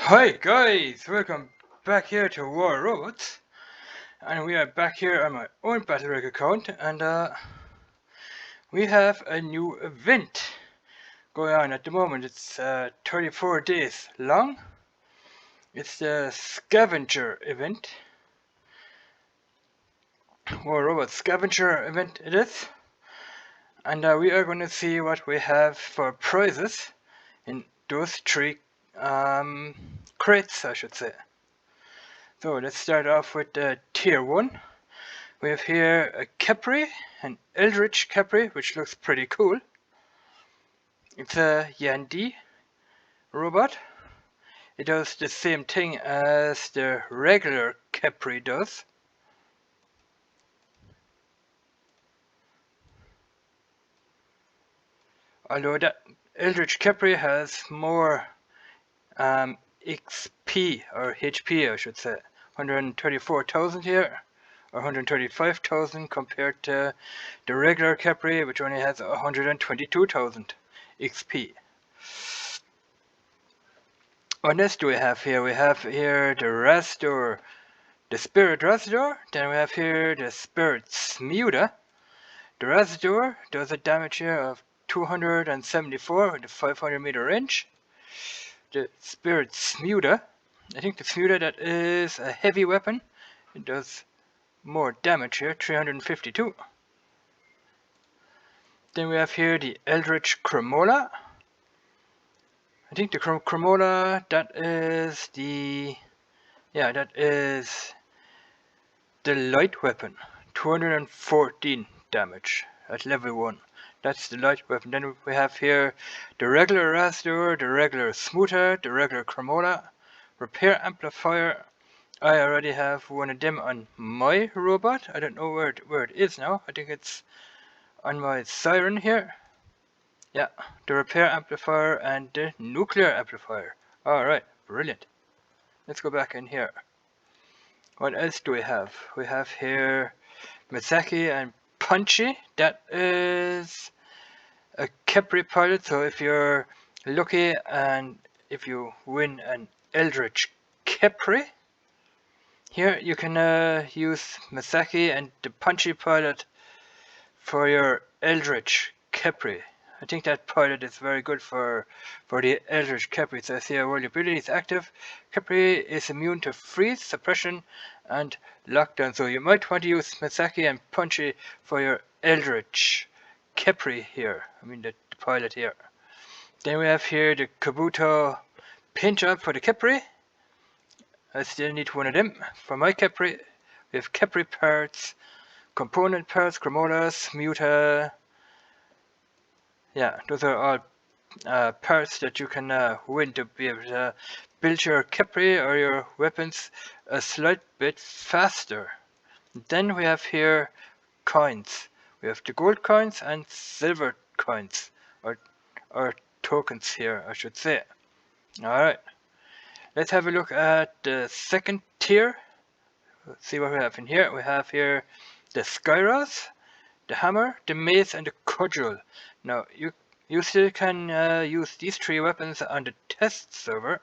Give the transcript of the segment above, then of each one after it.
Hi guys, welcome back here to Warrobots, and we are back here on my own Battlereg account, and we have a new event going on at the moment. It's 34 days long. It's the Scavenger event. Warrobots Scavenger event it is, and we are going to see what we have for prizes in those three crates, I should say. So let's start off with tier 1. We have here a Capri, an Eldritch Capri, which looks pretty cool. It's a Yandi robot. It does the same thing as the regular Capri does. Although that Eldritch Capri has more XP, or HP I should say. 134,000 here, or 135,000 compared to the regular Capri, which only has 122,000 XP. What else do we have here? We have here the Rastor, the Spirit Rastor. Then we have here the Spirit Smuda. The Rastor does a damage here of 274 with a 500 meter range. The Spirit Smuda, I think the Smuda, that is a heavy weapon. It does more damage here, 352. Then we have here the Eldritch Cremola. I think the Cremola, that is the light weapon. 214 damage at level 1. That's the light weapon. Then we have here the regular Rastor, the regular Smuta, the regular Cremola, Repair Amplifier. I already have one of them on my robot. I don't know where it is now. I think it's on my Siren here. Yeah, the Repair Amplifier and the Nuclear Amplifier. Alright, brilliant. Let's go back in here. What else do we have? We have here Misaki and Punchy. That is a Capri pilot, so if you're lucky and if you win an Eldritch Capri, here you can use Misaki and the Punchy pilot for your Eldritch Capri. I think that pilot is very good for the Eldritch Capri. So I see while your ability is active, Capri is immune to freeze, suppression, and lockdown. So you might want to use Misaki and Punchy for your Eldritch Capri here. I mean the pilot here. Then we have here the Kabuto paint job for the Capri. I still need one of them. For my Capri, we have Capri parts, component parts, Cremolas, Muta. Yeah, those are all parts that you can win to be able to build your Capri or your weapons a slight bit faster. Then we have here coins. We have the gold coins and silver coins, or tokens here, I should say. Alright, let's have a look at the second tier. Let's see what we have in here. We have here the Skyros, the hammer, the mace, and the cudgel. Now, you still can use these three weapons on the test server.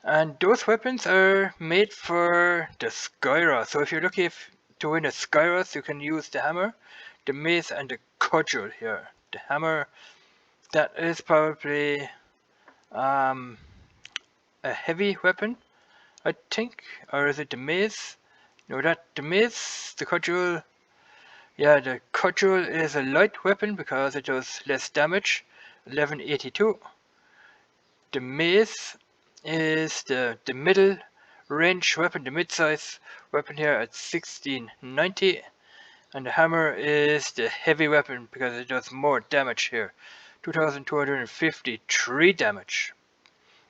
And those weapons are made for the Skyros. So if you're lucky to win a Skyros, you can use the hammer, the mace, and the cudgel here. The hammer, that is probably a heavy weapon, I think. Or is it the mace? No, the mace, the cudgel. Yeah, the cudgel is a light weapon because it does less damage, 1182. The mace is the middle range weapon, the mid-size weapon here at 1690. And the hammer is the heavy weapon because it does more damage here, 2253 damage.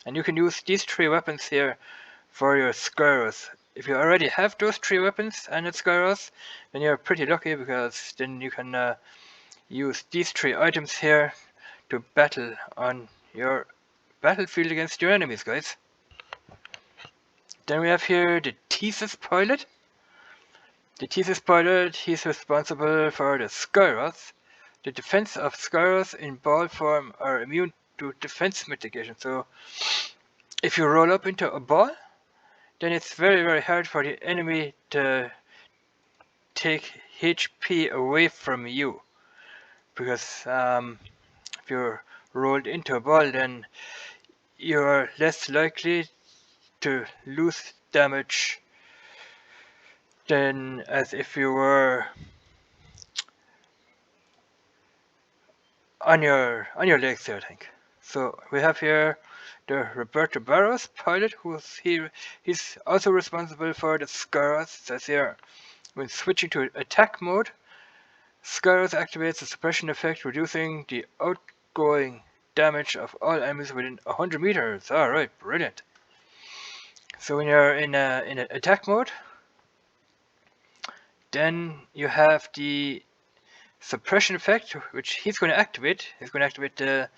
And you can use these three weapons here for your Skyros. If you already have those three weapons and it's Skyros, then you're pretty lucky because then you can use these three items here to battle on your battlefield against your enemies, guys. Then we have here the Thesis Pilot. The Thesis Pilot, he's responsible for the Skyros. The defense of Skyros in ball form are immune to defense mitigation. So if you roll up into a ball, then it's very, very hard for the enemy to take HP away from you. Because if you're rolled into a ball, then you're less likely to lose damage than as if you were on your legs there, I think. So we have here the Roberto Burroughs pilot, who's here. He's also responsible for the Scaras. It says here, when switching to attack mode, Scaras activates the suppression effect, reducing the outgoing damage of all enemies within 100 meters. Alright, brilliant. So when you're in an attack mode, then you have the suppression effect, which he's going to activate. He's going to activate the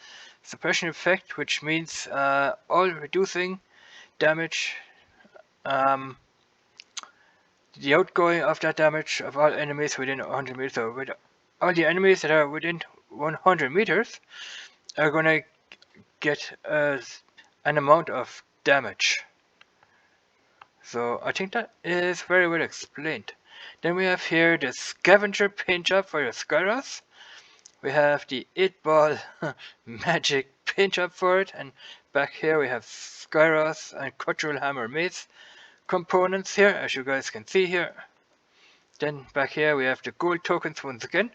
suppression effect, which means all reducing damage, the outgoing of that damage of all enemies within 100 meters. So with all the enemies that are within 100 meters are going to get an amount of damage. So I think that is very well explained. Then we have here the Scavenger paint job for your Skyras. We have the 8-ball magic paint job for it, and back here we have Skyras and Cutthroat Hammer Mace components here, as you guys can see here. Then back here we have the gold tokens once again,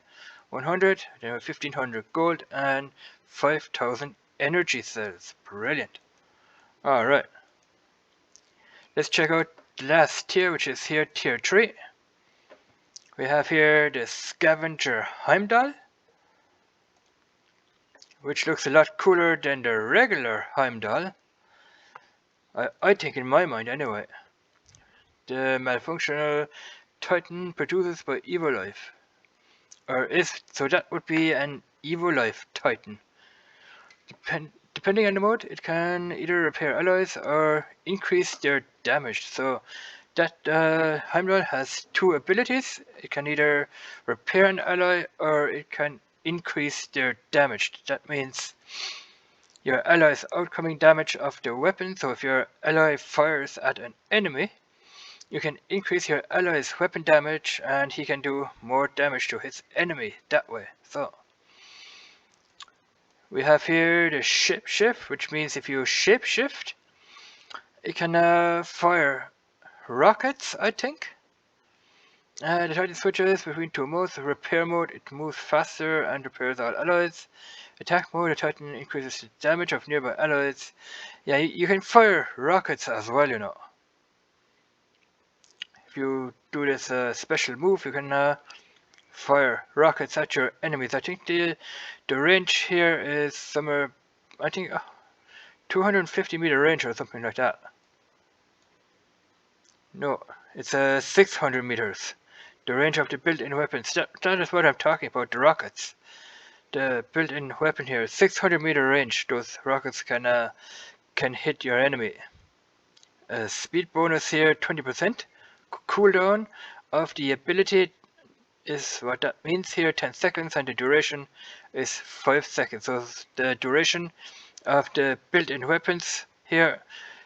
100, then 1500 gold and 5000 energy cells. Brilliant. Alright. Let's check out the last tier, which is here tier 3. We have here the Scavenger Heimdall, which looks a lot cooler than the regular Heimdall. I think, in my mind anyway. The malfunctional Titan produced by Evolife. So that would be an Evolife Titan. Depending on the mode, it can either repair allies or increase their damage. So that Heimdall has two abilities. It can either repair an ally or it can increase their damage. That means your ally's outcoming damage of the weapon. So if your ally fires at an enemy, you can increase your ally's weapon damage and he can do more damage to his enemy that way. So we have here the shapeshift, which means if you shapeshift, it can fire rockets, I think. The Titan switches between two modes. Repair mode, it moves faster and repairs all allies. Attack mode, the Titan increases the damage of nearby allies. Yeah, you can fire rockets as well, you know. If you do this special move, you can fire rockets at your enemies. I think the range here is somewhere, I think 250 meter range or something like that. No, it's 600 meters. The range of the built-in weapons. That is what I'm talking about, the rockets. The built-in weapon here, 600 meter range. Those rockets can hit your enemy. Speed bonus here, 20%. Cooldown of the ability is what that means here, 10 seconds, and the duration is 5 seconds. So the duration of the built-in weapons here,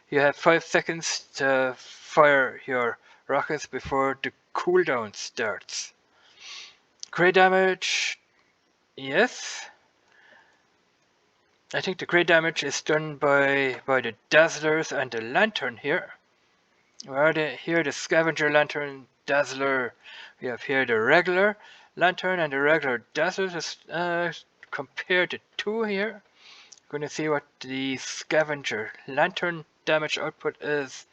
you have 5 seconds to fire your rockets before the cooldown starts. Great damage, yes. I think the great damage is done by the Dazzlers and the Lantern here. Where are they? Here the Scavenger Lantern, Dazzler. We have here the regular Lantern and the regular Dazzler. Just compare the two here. We're going to see what the Scavenger Lantern damage output is.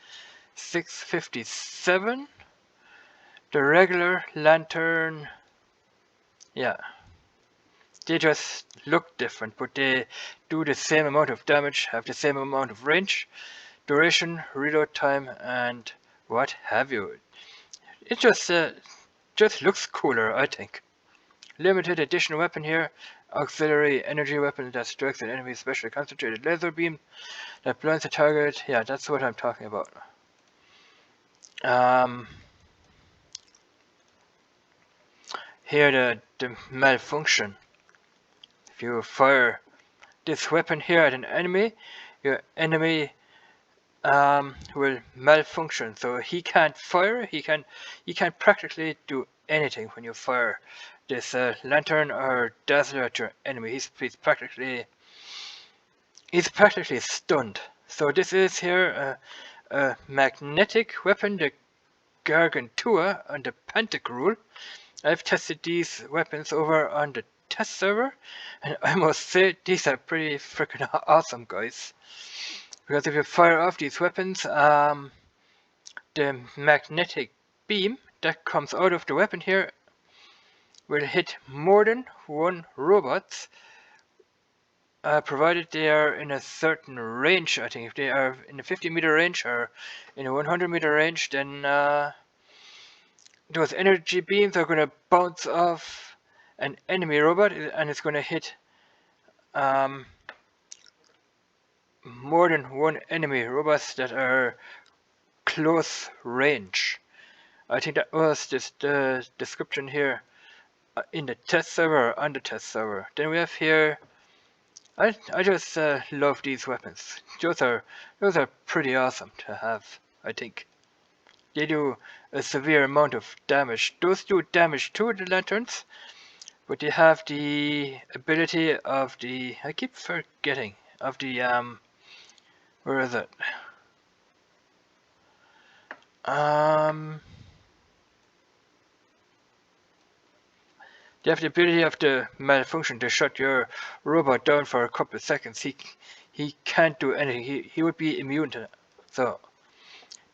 657. The regular Lantern, yeah, they just look different, but they do the same amount of damage, have the same amount of range, duration, reload time, and what have you. It just looks cooler, I think. Limited edition weapon here, auxiliary energy weapon that strikes an enemy specially concentrated laser beam that blinds the target. Yeah, that's what I'm talking about. Here the malfunction. If you fire this weapon here at an enemy, your enemy will malfunction. So he can't fire. He can't practically do anything when you fire this lantern or dazzler at your enemy. He's practically stunned. So this is here a magnetic weapon, the Gargantua and the Pantagruel. I've tested these weapons over on the test server, and I must say these are pretty freaking awesome, guys. Because if you fire off these weapons, the magnetic beam that comes out of the weapon here will hit more than one robot, provided they are in a certain range. I think if they are in a 50-meter range or in a 100-meter range, then those energy beams are going to bounce off an enemy robot, and it's going to hit more than one enemy robots that are close range. I think that was just the description here in the test server, on the test server. Then we have here, I just love these weapons. Those are pretty awesome to have, I think. They do a severe amount of damage. Those do damage to the lanterns, but they have the ability of the, I keep forgetting, of the, where is it? They have the ability of the malfunction to shut your robot down for a couple of seconds. He can't do anything. He would be immune to that. So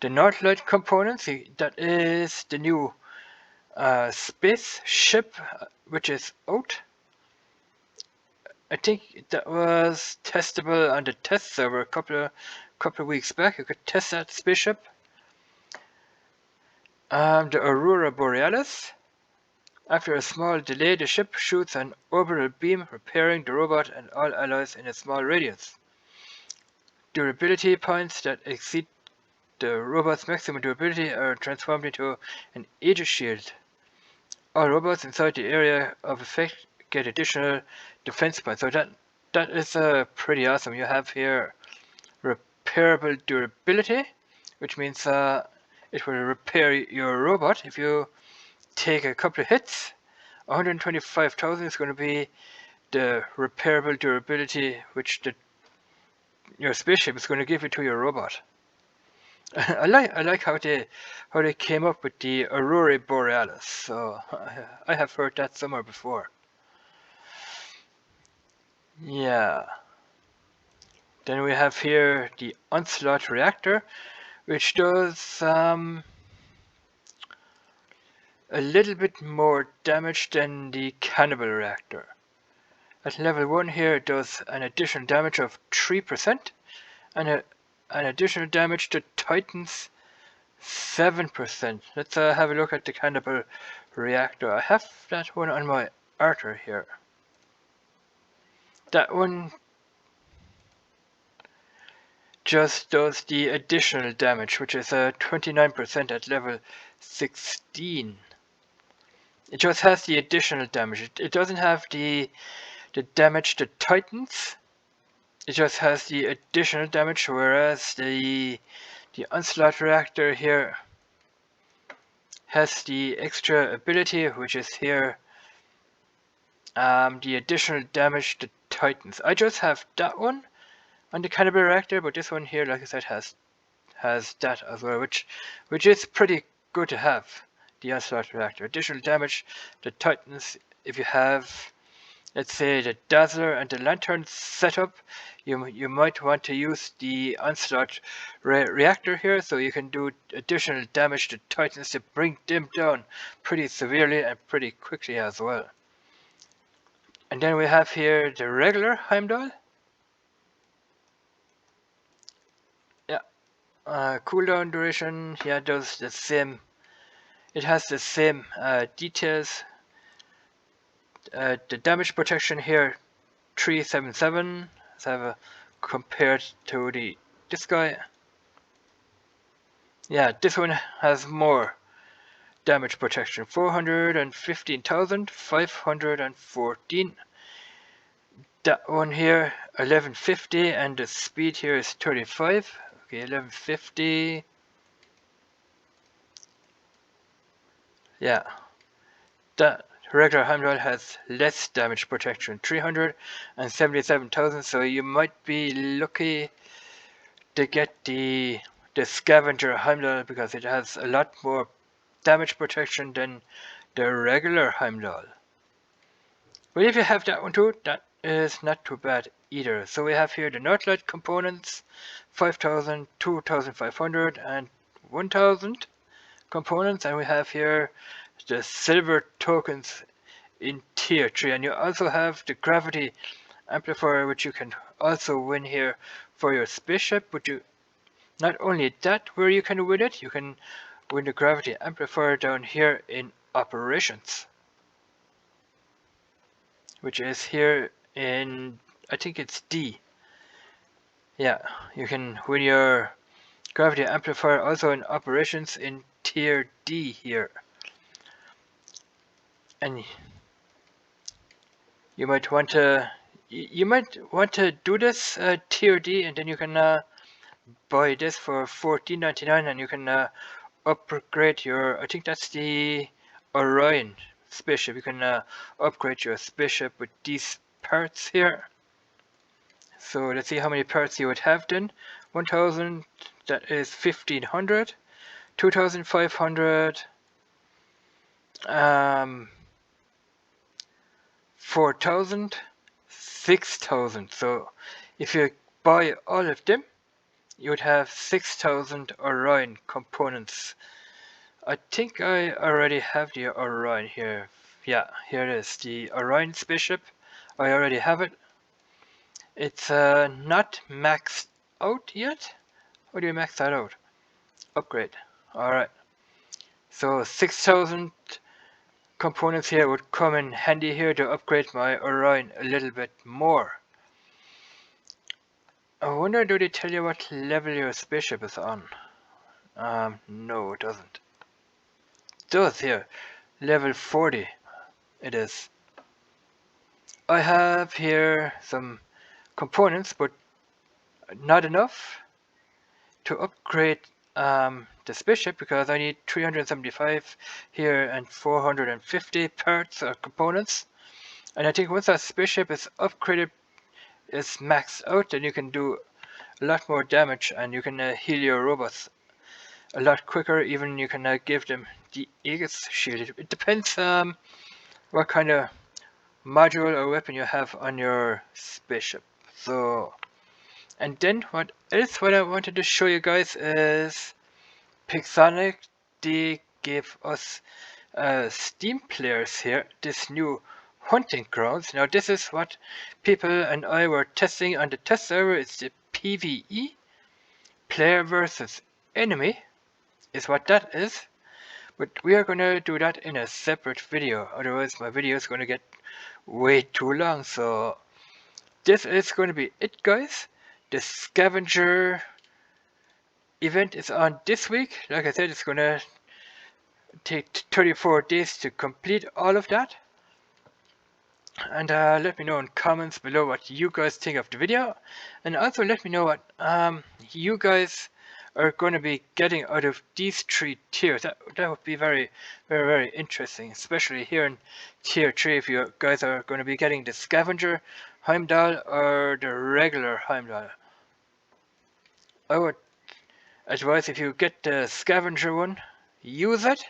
the Northlight components, that is the new spaceship which is out. I think that was testable on the test server a couple of weeks back. You could test that spaceship. The Aurora Borealis. After a small delay, the ship shoots an orbital beam, repairing the robot and all allies in a small radius. Durability points that exceed the robot's maximum durability are transformed into an Aegis shield. All robots inside the area of effect get additional defense points. So that is pretty awesome. You have here repairable durability, which means it will repair your robot if you take a couple of hits. 125,000 is going to be the repairable durability which your spaceship is going to give it to your robot. I like how they came up with the Aurora Borealis. So I have heard that somewhere before. Yeah. Then we have here the Onslaught Reactor, which does a little bit more damage than the Cannibal Reactor. At level 1 here it does an additional damage of 3% and an additional damage to Titans 7%. Let's have a look at the Cannibal Reactor. I have that one on my Arthur here. That one just does the additional damage, which is 29% at level 16. It just has the additional damage. It doesn't have the damage to Titans. It just has the additional damage, whereas the Onslaught Reactor here has the extra ability, which is here the additional damage to Titans. I just have that one on the Cannibal Reactor, but this one here, like I said, has that as well, which is pretty good to have. The Onslaught Reactor. Additional damage to Titans. If you have, let's say, the Dazzler and the Lantern setup, you might want to use the Onslaught Reactor here, so you can do additional damage to Titans to bring them down pretty severely and pretty quickly as well. And then we have here the regular Heimdall. Yeah, cooldown duration. Yeah, does the same. It has the same details. The damage protection here, 377. Let's have a compared to this guy. Yeah, this one has more damage protection, 415,514. That one here, 1150, and the speed here is 35. Okay, 1150. Yeah, that regular Heimdall has less damage protection, 377,000. So you might be lucky to get the Scavenger Heimdall because it has a lot more damage protection than the regular Heimdall. But if you have that one too, that is not too bad either. So we have here the Northlight components, 5,000, 2,500 and 1,000 components, and we have here the silver tokens in tier 3, and you also have the gravity amplifier, which you can also win here for your spaceship. But you not only that, where you can win it, you can win the gravity amplifier down here in operations, which is here in, I think it's D. Yeah, you can win your gravity amplifier also in operations in tier D here. And you might want to do this tier D, and then you can buy this for $14.99, and you can upgrade your, I think that's the Orion spaceship. You can upgrade your spaceship with these parts here. So let's see how many parts you would have then. 1,000, that is 1,500. 2,500, 4,000, 6,000. So if you buy all of them, you would have 6,000 Orion components. I think I already have the Orion here. Yeah, here it is, the Orion spaceship. I already have it. It's not maxed out yet. How do you max that out? Upgrade. Alright. So 6,000 components here would come in handy here to upgrade my Orion a little bit more. I wonder, do they tell you what level your spaceship is on? No, it doesn't. It does here. Level 40 it is. I have here some components, but not enough to upgrade the spaceship, because I need 375 here and 450 parts or components. And I think once that spaceship is upgraded, is maxed out, then you can do a lot more damage, and you can heal your robots a lot quicker. Even you can give them the Aegis shield. It depends what kind of module or weapon you have on your spaceship. So, and then what I wanted to show you guys is Pixonic. They gave us Steam players here this new hunting grounds. Now this is what people and I were testing on the test server. It's the PvE, player versus enemy, is what that is. But we are gonna do that in a separate video, otherwise my video is gonna get way too long. So this is gonna be it, guys. The Scavenger event is on this week. Like I said, it's gonna take 34 days to complete all of that. And let me know in comments below what you guys think of the video, and also let me know what you guys are going to be getting out of these 3 tiers. That would be very, very, very interesting, especially here in tier 3, if you guys are going to be getting the Scavenger Heimdall or the regular Heimdall. I would advise, if you get the Scavenger one, use it.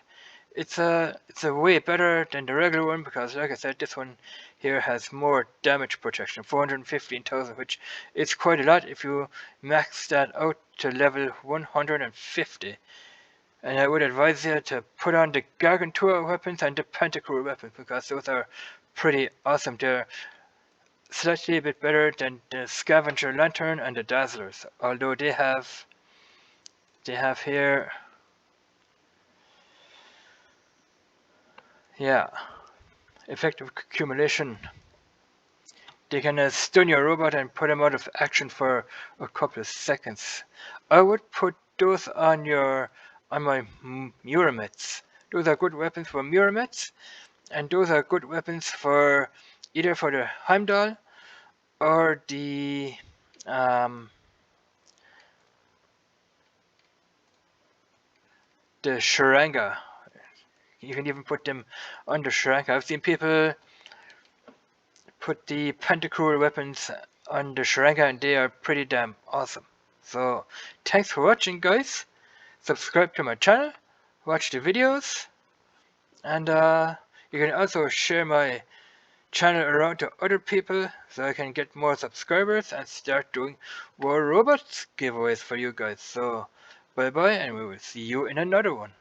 It's a way better than the regular one, because like I said, this one here has more damage protection, 415,000, which is quite a lot if you max that out to level 150. And I would advise you to put on the Gargantua weapons and the Pantacruel weapons, because those are pretty awesome. They're slightly a bit better than the Scavenger Lantern and the Dazzlers, although they have here, yeah, effective accumulation. They can stun your robot and put them out of action for a couple of seconds. I would put those on my Muramets. Those are good weapons for Muramets, and those are good weapons for either for the Heimdall or the the Sharanga. You can even put them under Sharanga. I've seen people put the Pentacruel weapons on the Sharanga and they are pretty damn awesome. So, thanks for watching, guys. Subscribe to my channel, watch the videos, and you can also share my channel around to other people so I can get more subscribers and start doing Warrobots giveaways for you guys. So, bye bye, and we will see you in another one.